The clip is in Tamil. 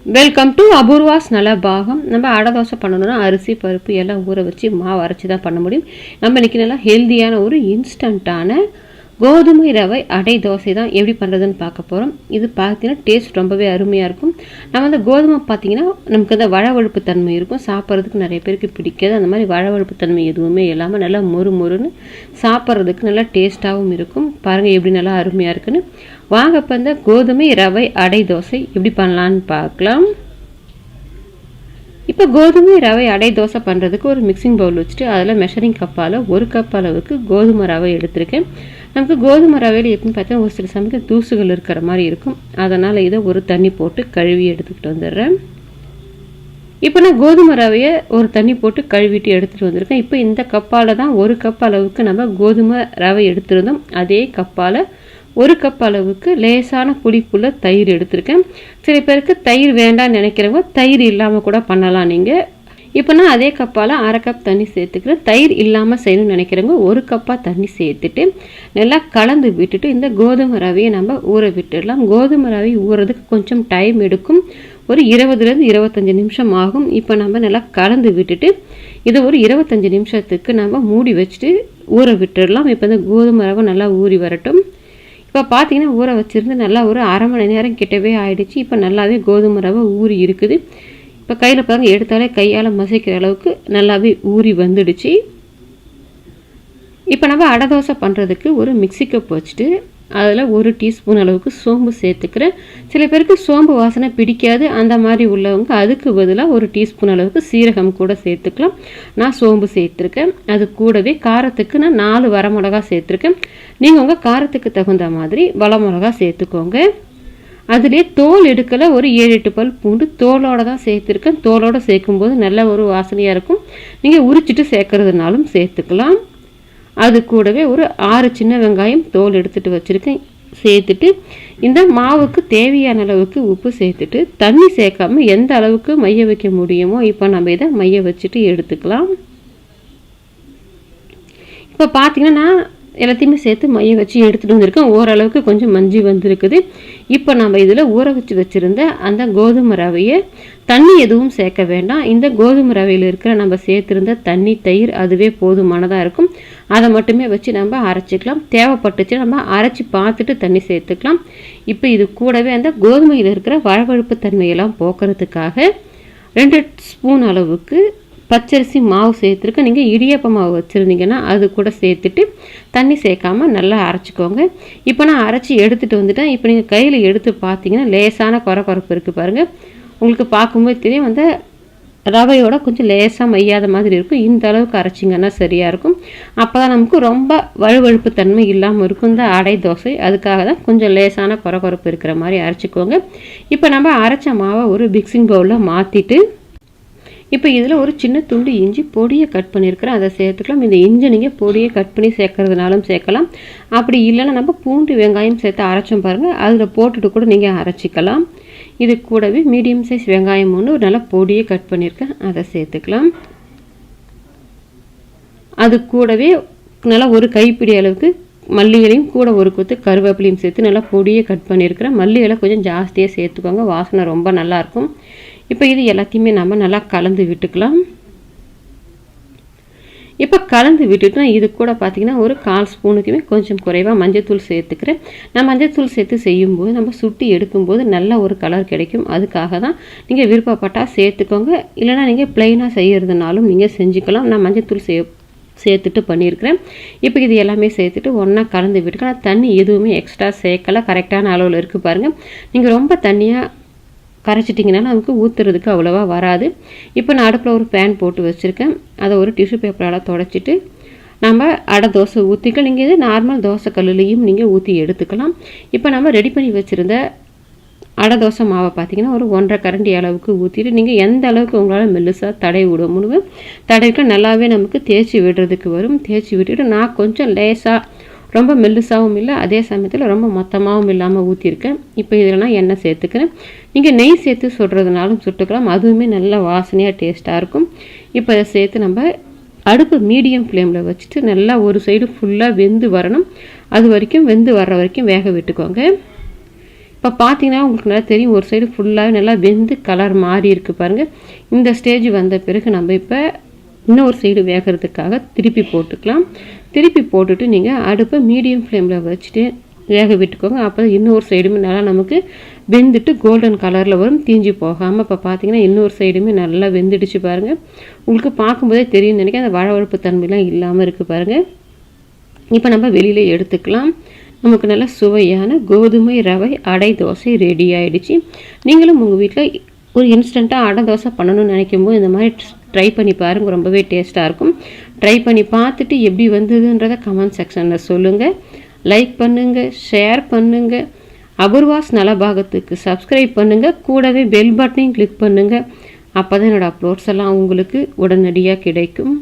Welcome to Apoorva's Nalabagam. நம்ம அடை தோசை பண்ணணும்னா அரிசி பருப்பு எல்லாம் ஊற வச்சு மாவு அரைச்சி தான் பண்ண முடியும். நம்ம இன்றைக்கி நல்லா ஹெல்த்தியான ஒரு இன்ஸ்டண்ட்டான கோதுமை ரவை அடை தோசை தான் எப்படி பண்ணுறதுன்னு பார்க்க போகிறோம். இது பார்த்தீங்கன்னா டேஸ்ட் ரொம்பவே அருமையாக இருக்கும். நம்ம அந்த கோதுமை பார்த்திங்கன்னா நமக்கு அந்த வழவழுப்பு தன்மை இருக்கும், சாப்பிட்றதுக்கு நிறைய பேருக்கு பிடிக்காது. அந்த மாதிரி வழவழுப்பு தன்மை எதுவுமே இல்லாமல் நல்லா மொறுன்னு சாப்பிட்றதுக்கு நல்லா டேஸ்ட்டாகவும் இருக்கும். பாருங்கள் எப்படி நல்லா அருமையாக இருக்குன்னு. வாங்க இப்போ இந்த கோதுமை ரவை அடை தோசை எப்படி பண்ணலான்னு பார்க்கலாம். இப்போ கோதுமை ரவை அடை தோசை பண்ணுறதுக்கு ஒரு மிக்சிங் பவுல் வச்சுட்டு அதில் மெஷரிங் கப்பால் 1 கப் அளவுக்கு கோதுமை ரவை எடுத்திருக்கேன். நமக்கு கோதுமை ரவையில் எப்படின்னு பார்த்தா ஒரு சில சமயத்தில் தூசுகள் இருக்கிற மாதிரி இருக்கும். அதனால் இதை ஒரு தண்ணி போட்டு கழுவி எடுத்துக்கிட்டு வந்துடுறேன். இப்போ நான் கோதுமை ரவையை ஒரு தண்ணி போட்டு கழுவிட்டு எடுத்துகிட்டு வந்திருக்கேன். இப்போ இந்த கப்பால் தான் 1 கப் அளவுக்கு நம்ம கோதுமை ரவை எடுத்திருந்தோம். அதே கப்பால் 1 கப் அளவுக்கு லேசான புளிப்புள்ள தயிர் எடுத்திருக்கேன். சில பேருக்கு தயிர் வேண்டாம்னு நினைக்கிறவங்க தயிர் இல்லாமல் கூட பண்ணலாம் நீங்கள். இப்போ நான் அதே கப்பால் 1/2 கப் தண்ணி சேர்த்துக்கிறேன். தயிர் இல்லாமல் செய்யணும்னு நினைக்கிறவங்க 1 கப்பாக தண்ணி சேர்த்துட்டு நல்லா கலந்து விட்டுட்டு இந்த கோதுமை ரவையை நம்ம ஊற விட்டுடலாம். கோதுமை ரவை ஊறதுக்கு கொஞ்சம் டைம் எடுக்கும், ஒரு 20லேருந்து 25 நிமிஷம் ஆகும். இப்போ நம்ம நல்லா கலந்து விட்டுட்டு இதை ஒரு 25 நிமிஷத்துக்கு நம்ம மூடி வச்சுட்டு ஊற விட்டுடலாம். இப்போ இந்த கோதுமை ரவை நல்லா ஊறி வரட்டும். இப்போ பார்த்தீங்கன்னா ஊற வச்சுருந்து நல்லா ஒரு 1/2 மணி நேரம் கிட்டவே ஆயிடுச்சு. இப்போ நல்லாவே கோதுமை ரவை ஊறி இருக்குது. இப்போ கையில் பாருங்க, எடுத்தாலே கையால் மசிக்கிற அளவுக்கு நல்லாவே ஊறி வந்துடுச்சு. இப்போ நம்ம அடை தோசை பண்ணுறதுக்கு ஒரு மிக்ஸி கப் வச்சுட்டு அதில் 1 டீஸ்பூன் அளவுக்கு சோம்பு சேர்த்துக்கிறேன். சில பேருக்கு சோம்பு வாசனை பிடிக்காது, அந்த மாதிரி உள்ளவங்க அதுக்கு பதிலாக 1 டீஸ்பூன் அளவுக்கு சீரகம் கூட சேர்த்துக்கலாம். நான் சோம்பு சேர்த்துருக்கேன். அது கூடவே காரத்துக்கு நான் 4 வரமிளகா சேர்த்துருக்கேன். நீங்கள் உங்கள் காரத்துக்கு தகுந்த மாதிரி வரமிளகா சேர்த்துக்கோங்க. அதுலேயே தோல் எடுக்கலை, ஒரு 7-8 பல் பூண்டு தோலோடு தான் சேர்த்துருக்கேன். தோலோடு சேர்க்கும்போது நல்ல ஒரு வாசனையாக இருக்கும். நீங்கள் உரிச்சிட்டு சேர்க்கறதுனாலும் சேர்த்துக்கலாம். அது கூடவே ஒரு 6 சின்ன வெங்காயம் தோல் எடுத்துகிட்டு வச்சுருக்கேன் சேர்த்துட்டு இந்த மாவுக்கு தேவையான அளவுக்கு உப்பு சேர்த்துட்டு தண்ணி சேர்க்காமல் எந்த அளவுக்கு மைய வைக்க முடியுமோ இப்போ நம்ம இதை மைய வச்சுட்டு எடுத்துக்கலாம். இப்போ பார்த்தீங்கன்னா நான் எல்லாத்தையுமே சேர்த்து மைய வச்சு எடுத்துகிட்டு வந்திருக்கேன். ஓரளவுக்கு கொஞ்சம் மஞ்சி வந்திருக்குது. இப்போ நம்ம இதில் ஊற வச்சு வச்சுருந்த அந்த கோதுமை ரவையை தண்ணி எதுவும் சேர்க்க வேண்டாம். இந்த கோதுமை ரவையில் இருக்கிற நம்ம சேர்த்துருந்த தண்ணி தயிர் அதுவே போதுமானதாக இருக்கும். அதை மட்டுமே வச்சு நம்ம அரைச்சிக்கலாம். தேவைப்பட்டுச்சு நம்ம அரைச்சி பார்த்துட்டு தண்ணி சேர்த்துக்கலாம். இப்போ இது கூடவே அந்த கோதுமையில் இருக்கிற வழவழுப்பு தன்மையெல்லாம் போக்குறதுக்காக 2 ஸ்பூன் அளவுக்கு பச்சரிசி மாவு சேர்த்துருக்கேன். நீங்கள் இடியாப்ப மாவு வச்சுருந்தீங்கன்னா அது கூட சேர்த்துட்டு தண்ணி சேர்க்காமல் நல்லா அரைச்சிக்கோங்க. இப்போ நான் அரைச்சி எடுத்துகிட்டு வந்துட்டேன். இப்போ நீங்கள் கையில் எடுத்து பார்த்தீங்கன்னா லேசான கொரப்பு இருக்குது பாருங்கள். உங்களுக்கு பார்க்கும்போது தெரியும் அந்த ரவையோட கொஞ்சம் லேசாக மையாத மாதிரி இருக்கும். இந்த அளவுக்கு அரைச்சிங்கன்னா சரியாக இருக்கும். அப்போ தான் நமக்கு ரொம்ப வழுவழுப்பு தன்மை இல்லாமல் இருக்கும் இந்த அடை தோசை. அதுக்காக தான் கொஞ்சம் லேசான கொரப்பு இருக்கிற மாதிரி அரைச்சிக்கோங்க. இப்போ நம்ம அரைச்ச மாவை ஒரு மிக்சிங் பவுலில் மாற்றிட்டு இப்போ இதில் ஒரு சின்ன துண்டு இஞ்சி பொடியை கட் பண்ணியிருக்கிறேன், அதை சேர்த்துக்கலாம். இந்த இஞ்சி நீங்கள் பொடியை கட் பண்ணி சேர்க்கறதுனாலும் சேர்க்கலாம். அப்படி இல்லைன்னா நம்ம பூண்டு வெங்காயம் சேர்த்து அரைச்சோம் பாருங்கள், அதில் போட்டுட்டு கூட நீங்கள் அரைச்சிக்கலாம். இது கூடவே மீடியம் சைஸ் வெங்காயம் ஒன்று நல்லா பொடியை கட் பண்ணியிருக்கேன், அதை சேர்த்துக்கலாம். அது கூடவே நல்லா ஒரு கைப்பிடி அளவுக்கு மல்லி இலையும் கூட ஒரு கொத்து கருவேப்பிலையும் சேர்த்து நல்லா பொடியை கட் பண்ணியிருக்கிறேன். மல்லி இலை கொஞ்சம் ஜாஸ்தியாக சேர்த்துக்கோங்க, வாசனை ரொம்ப நல்லாயிருக்கும். இப்போ இது எல்லாத்தையுமே நம்ம நல்லா கலந்து விட்டுக்கலாம். இப்போ கலந்து விட்டுட்டு இது கூட பார்த்திங்கன்னா ஒரு 1/4 ஸ்பூனுக்குமே கொஞ்சம் குறைவாக மஞ்சத்தூள் சேர்த்துக்கிறேன். நான் மஞ்சத்தூள் சேர்த்து செய்யும்போது நம்ம சுட்டி எடுக்கும்போது நல்ல ஒரு கலர் கிடைக்கும். அதுக்காக தான் நீங்கள் விருப்பப்பட்டால் சேர்த்துக்கோங்க, இல்லைனா நீங்கள் ப்ளைனாக செய்கிறதுனாலும் நீங்கள் செஞ்சுக்கலாம். நான் மஞ்சத்தூள் சேர்த்துட்டு பண்ணியிருக்கிறேன். இப்போ இது எல்லாமே சேர்த்துட்டு ஒன்றா கலந்து விட்டுக்கலாம். தண்ணி எதுவுமே எக்ஸ்ட்ரா சேர்க்கலை, கரெக்டான அளவில் இருக்குது பாருங்கள். நீங்கள் ரொம்ப தண்ணியாக கரைச்சிட்டிங்கன்னா நமக்கு ஊற்றுறதுக்கு அவ்வளோவா வராது. இப்போ நான் அடுப்பில் ஒரு பேன் போட்டு வச்சுருக்கேன். அதை ஒரு டிஷ்யூ பேப்பரால் துடைச்சிட்டு நம்ம அடை தோசை ஊற்றிக்கலாம். நீங்கள் இது நார்மல் தோசை கல்லுலேயும் நீங்கள் ஊற்றி எடுத்துக்கலாம். இப்போ நம்ம ரெடி பண்ணி வச்சுருந்த அடை தோசை மாவை பார்த்திங்கன்னா ஒரு 1/2 கரண்டி அளவுக்கு ஊற்றிட்டு நீங்கள் எந்த அளவுக்கு உங்களால் மெல்லுசாக தடவி விட முடியும் தடவிட்டு நல்லாவே நமக்கு தேய்ச்சி விடுறதுக்கு வரும். தேய்ச்சி விட்டுட்டு நான் கொஞ்சம் லேசாக ரொம்ப மெல்லுசாகவும் இல்லை, அதே சமயத்தில் ரொம்ப மொத்தமாகவும் இல்லாமல் ஊற்றிருக்கேன். இப்போ இதில் நான் எண்ணெய் சேர்த்துக்கிறேன். நீங்கள் நெய் சேர்த்து சுடுறதுனாலும் சுட்டுக்கலாம், அதுவுமே நல்ல வாசனையாக டேஸ்ட்டாக இருக்கும். இப்போ அதை சேர்த்து நம்ம அடுப்பு மீடியம் ஃப்ளேமில் வச்சுட்டு நல்லா ஒரு சைடு ஃபுல்லாக வெந்து வரணும். அது வரைக்கும் வெந்து வர்ற வரைக்கும் வேக விட்டுக்கோங்க. இப்போ பார்த்தீங்கன்னா உங்களுக்கு நல்லா தெரியும், ஒரு சைடு ஃபுல்லாகவே நல்லா வெந்து கலர் மாறி இருக்குது பாருங்கள். இந்த ஸ்டேஜ் வந்த பிறகு நம்ம இப்போ இன்னொரு சைடு வேகிறதுக்காக திருப்பி போட்டுக்கலாம். திருப்பி போட்டுட்டு நீங்கள் அடுப்பை மீடியம் ஃப்ளேமில் வச்சுட்டு வேக விட்டுக்கோங்க. அப்போ இன்னொரு சைடுமே நல்லா நமக்கு வெந்துட்டு கோல்டன் கலரில் வரும், தீஞ்சு போகாமல். இப்போ பார்த்தீங்கன்னா இன்னொரு சைடுமே நல்லா வெந்துடுச்சு பாருங்கள். உங்களுக்கு பார்க்கும்போதே தெரியும்னு நினைக்கிறேன், அந்த வழவழப்பு தன்மைலாம் இல்லாமல் இருக்குது பாருங்கள். இப்போ நம்ம வெளியில் எடுத்துக்கலாம். நமக்கு நல்ல சுவையான கோதுமை ரவை அடை தோசை ரெடி ஆகிடுச்சு. நீங்களும் உங்கள் வீட்டில் ஒரு இன்ஸ்டண்ட்டாக அடை தோசை பண்ணணும்னு நினைக்கும்போது இந்த மாதிரி ட்ரை பண்ணி பாருங்கள், ரொம்பவே டேஸ்ட்டாக இருக்கும். ட்ரை பண்ணி பார்த்துட்டு எப்படி வந்ததுன்றதை கமெண்ட் செக்ஷனில் சொல்லுங்கள். லைக் பண்ணுங்கள், ஷேர் பண்ணுங்கள், அபூர்வாஸ் நலபாகத்துக்கு சப்ஸ்கிரைப் பண்ணுங்கள், கூடவே பெல் பட்டனையும் கிளிக் பண்ணுங்கள். அப்போ தான் என்னோடய அப்லோட்ஸ் எல்லாம் உங்களுக்கு உடனடியாக கிடைக்கும்.